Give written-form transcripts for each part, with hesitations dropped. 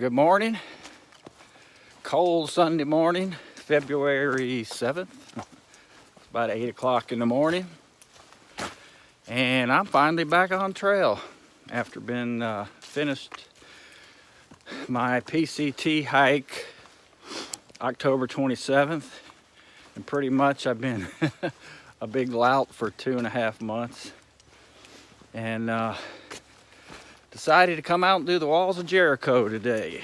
Good morning. Cold Sunday morning, February 7th. It's about 8 o'clock in the morning. And I'm finally back on trail after being finished my PCT hike October 27th. And pretty much I've been a big lout for 2.5 months. And decided to come out and do the Walls of Jericho today.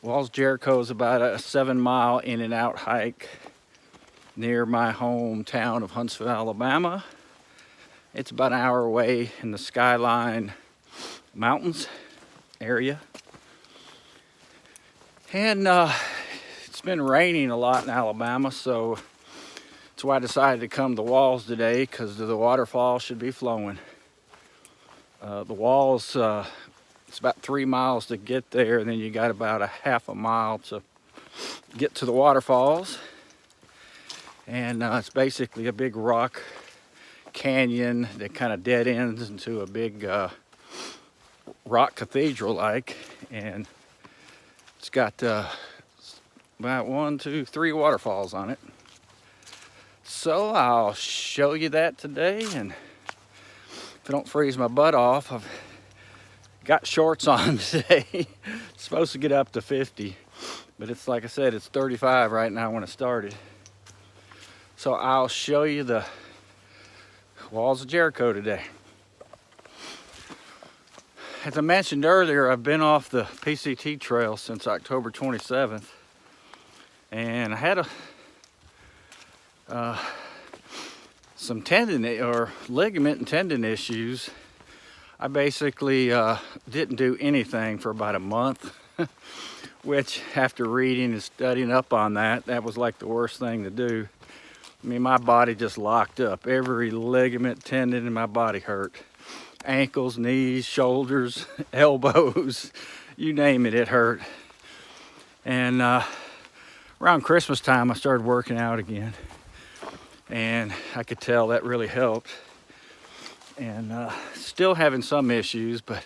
Walls of Jericho is about a 7-mile in and out hike near my hometown of Huntsville, Alabama. It's about an hour away in the Skyline Mountains area. And it's been raining a lot in Alabama, so that's why I decided to come to the Walls today, because the waterfall should be flowing. The Walls, it's about 3 miles to get there, and then you got about a half a mile to get to the waterfalls. And it's basically a big rock canyon that kind of dead ends into a big rock cathedral like, and it's got about 1, 2, 3 waterfalls on it. So I'll show you that today, and if I don't freeze my butt off, I've got shorts on today. It's supposed to get up to 50, but it's like I said, it's 35 right now when I started. So I'll show you the Walls of Jericho today. As I mentioned earlier, I've been off the PCT trail since October 27th, and I had some tendon or ligament and tendon issues. I basically didn't do anything for about a month, which after reading and studying up on that was like the worst thing to do. I mean, my body just locked up. Every ligament, tendon in my body hurt. Ankles, knees, shoulders, elbows, you name it, it hurt. And around Christmas time, I started working out again. And I could tell that really helped. And still having some issues, but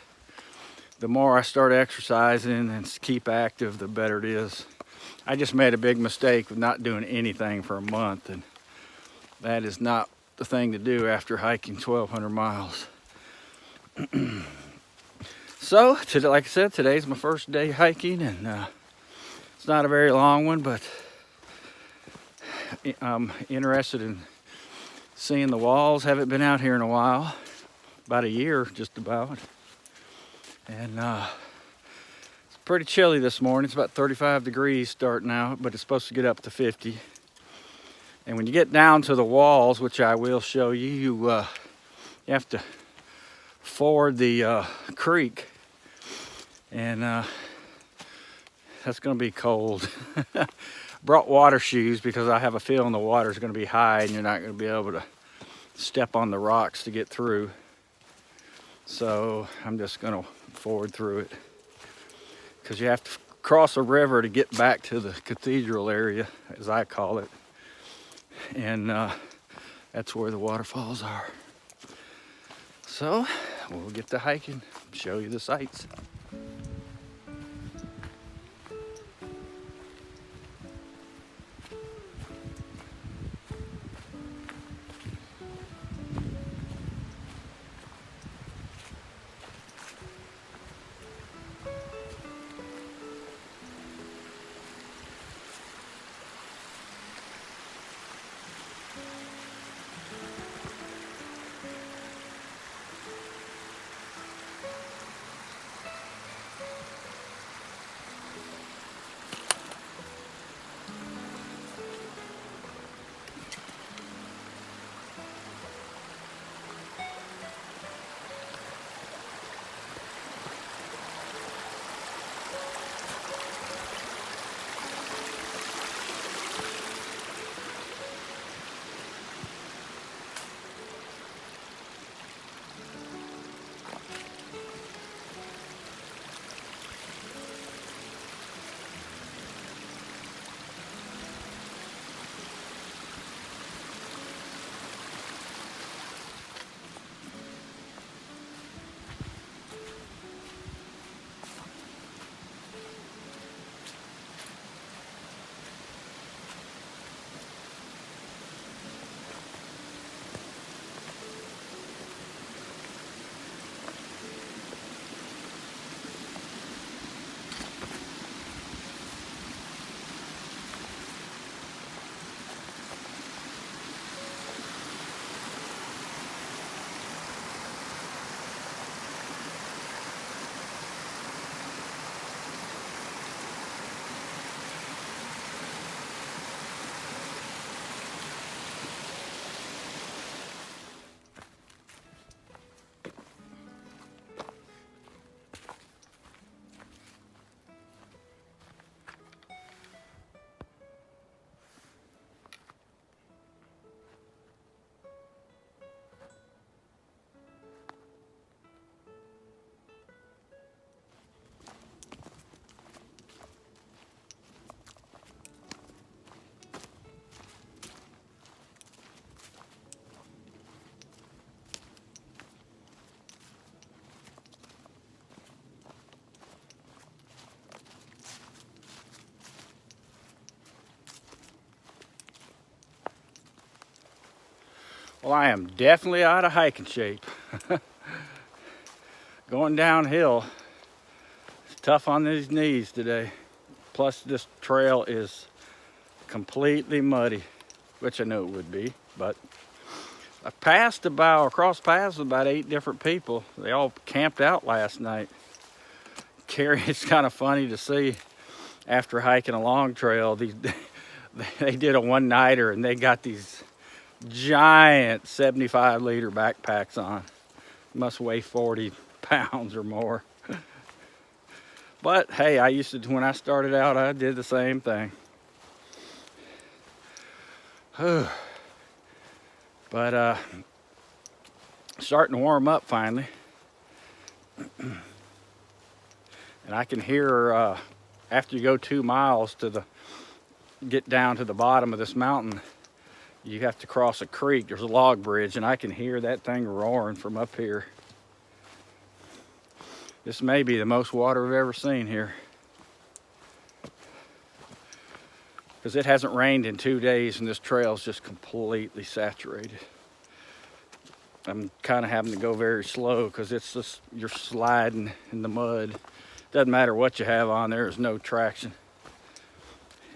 the more I start exercising and keep active, the better it is. I just made a big mistake with not doing anything for a month, and that is not the thing to do after hiking 1,200 miles. So, today, like I said, today's my first day hiking, and it's not a very long one, but I'm interested in seeing the walls. Haven't been out here in a while, about a year just about. And it's pretty chilly this morning. It's about 35 degrees starting out, but it's supposed to get up to 50. And when you get down to the walls, which I will show you, you have to ford the creek, and that's going to be cold. Brought water shoes because I have a feeling the water is going to be high and you're not going to be able to step on the rocks to get through. So I'm just going to ford through it, because you have to cross a river to get back to the cathedral area, as I call it. And that's where the waterfalls are. So we'll get to hiking, show you the sights. Well, I am definitely out of hiking shape. Going downhill, it's tough on these knees today. Plus this trail is completely muddy, which I knew it would be, but I crossed paths with about 8 different people. They all camped out last night. Carrie, it's kind of funny to see after hiking a long trail, they did a one-nighter and they got these giant 75-liter backpacks on. Must weigh 40 pounds or more. But hey, when I started out, I did the same thing. But starting to warm up finally. And I can hear after you go 2 miles get down to the bottom of this mountain, you have to cross a creek. There's a log bridge, and I can hear that thing roaring from up here. This may be the most water I've ever seen here, because it hasn't rained in 2 days and this trail is just completely saturated. I'm kind of having to go very slow because it's just, you're sliding in the mud. Doesn't matter what you have on, there is no traction.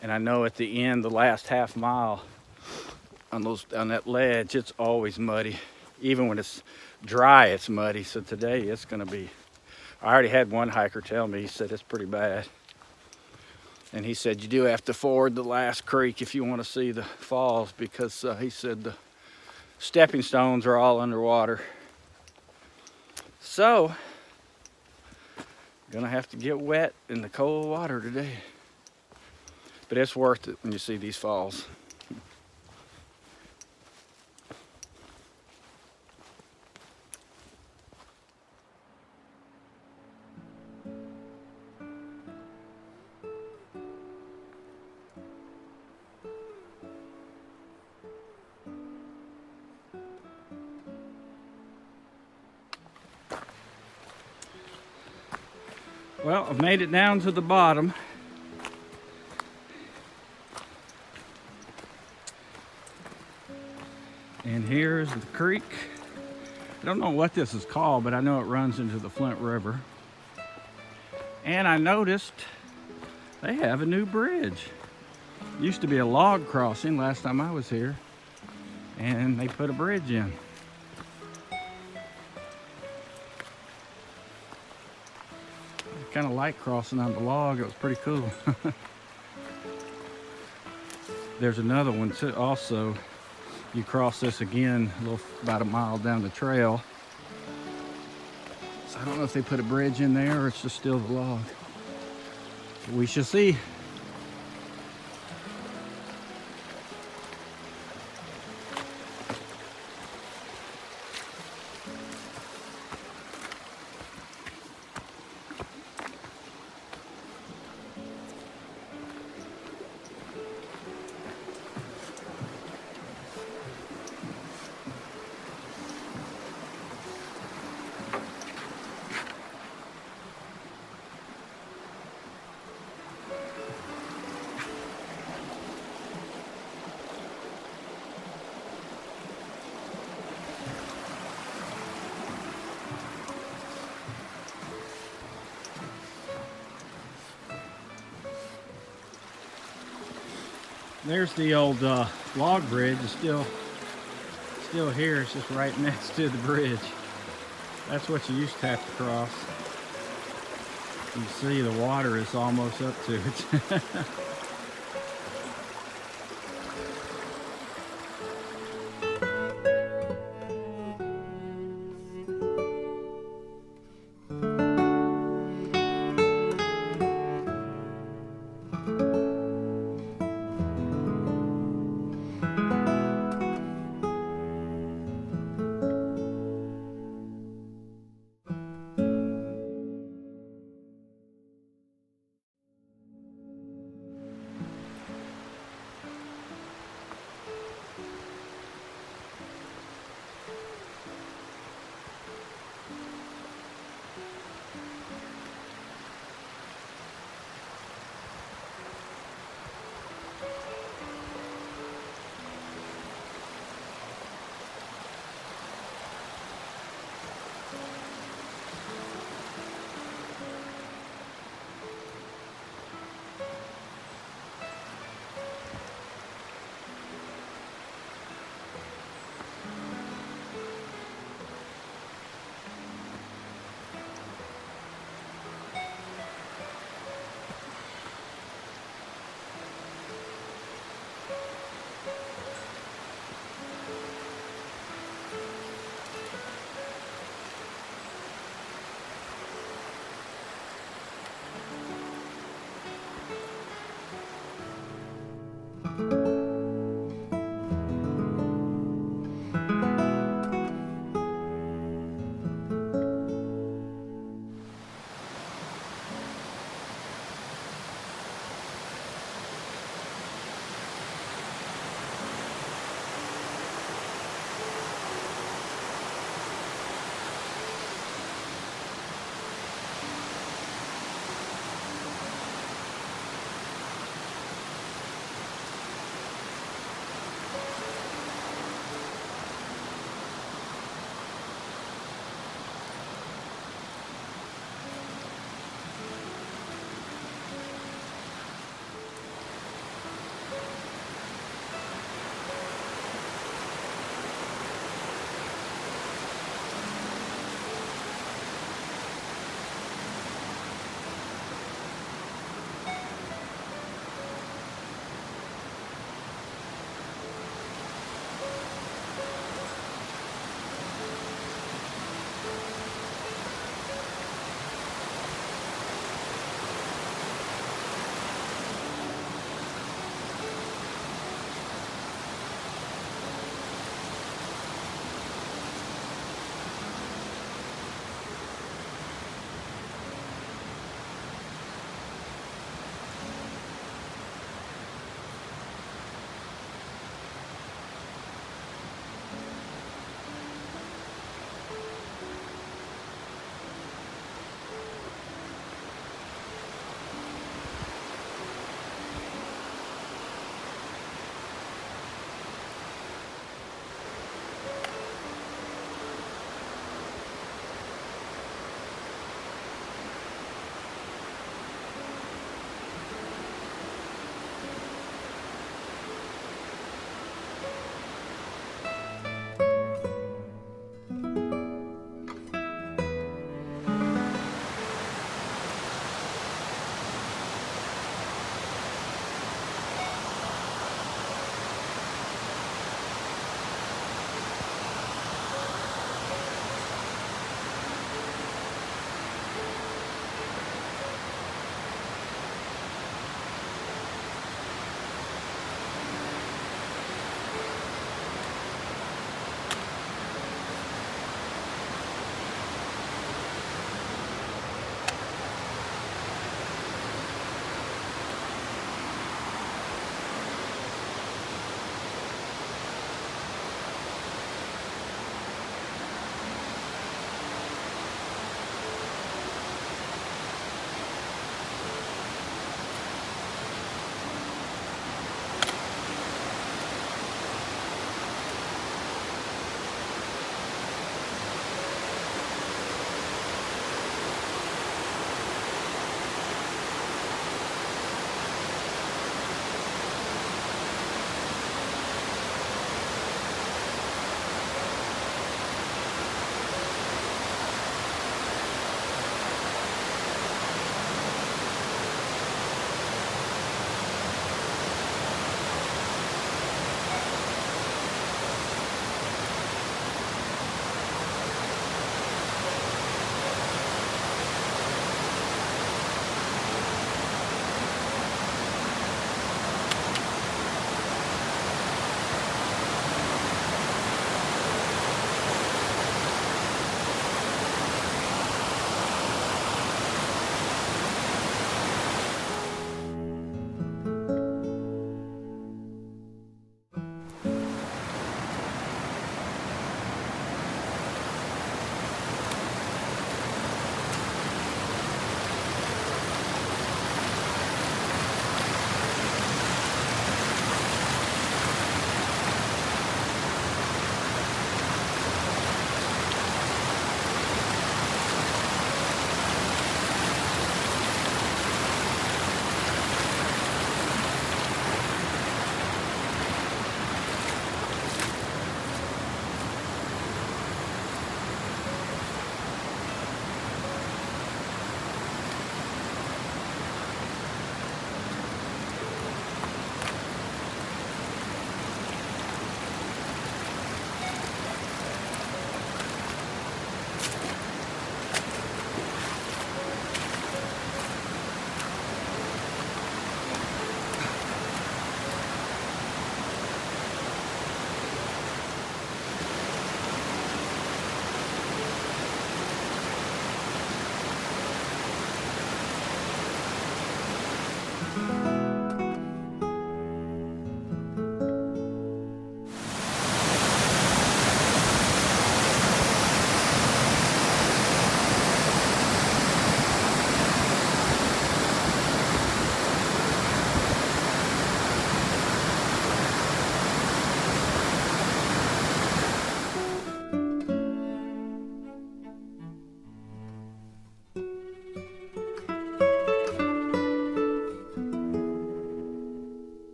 And I know at the end, the last half mile on that ledge, it's always muddy. Even when it's dry, it's muddy. So today it's gonna be, I already had one hiker tell me, he said it's pretty bad. And he said you do have to ford the last creek if you want to see the falls, because he said the stepping stones are all underwater. So, gonna have to get wet in the cold water today. But it's worth it when you see these falls. Well, I've made it down to the bottom. And here's the creek. I don't know what this is called, but I know it runs into the Flint River. And I noticed they have a new bridge. Used to be a log crossing last time I was here, and they put a bridge in. I kind of like crossing on the log. It was pretty cool. There's another one too, also. You cross this again about a mile down the trail. So I don't know if they put a bridge in there or it's just still the log. But we shall see. There's the old log bridge. It's still here. It's just right next to the bridge. That's what you used to have to cross. You see the water is almost up to it.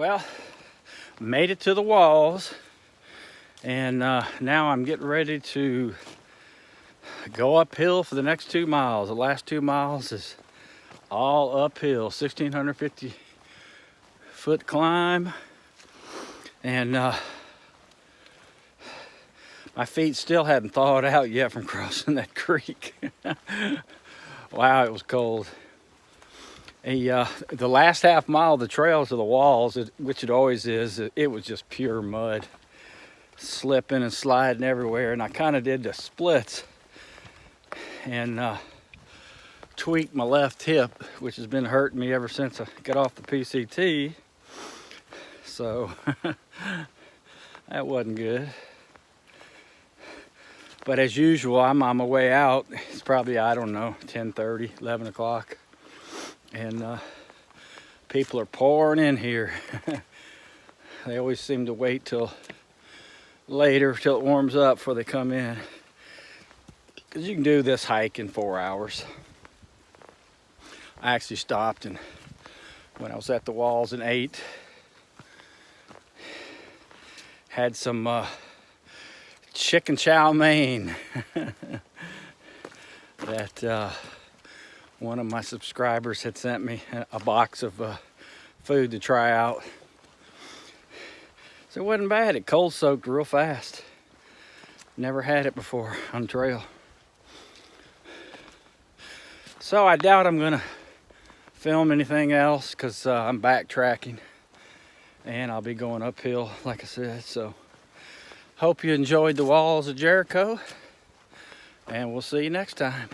Well, made it to the walls, and now I'm getting ready to go uphill for the next 2 miles. The last 2 miles is all uphill, 1,650 foot climb, and my feet still hadn't thawed out yet from crossing that creek. Wow, it was cold. The last half mile of the trail to the walls, which it always is, it was just pure mud, slipping and sliding everywhere. And I kind of did the splits and tweaked my left hip, which has been hurting me ever since I got off the PCT. So that wasn't good. But as usual, I'm on my way out. It's probably, I don't know, 10:30, 11 o'clock. And people are pouring in here. They always seem to wait till later, till it warms up before they come in. Because you can do this hike in 4 hours. I actually stopped and when I was at the walls and ate. Had some chicken chow mein that one of my subscribers had sent me a box of food to try out. So it wasn't bad. It cold soaked real fast. Never had it before on trail. So I doubt I'm gonna film anything else because I'm backtracking and I'll be going uphill like I said. So hope you enjoyed the walls of Jericho and we'll see you next time.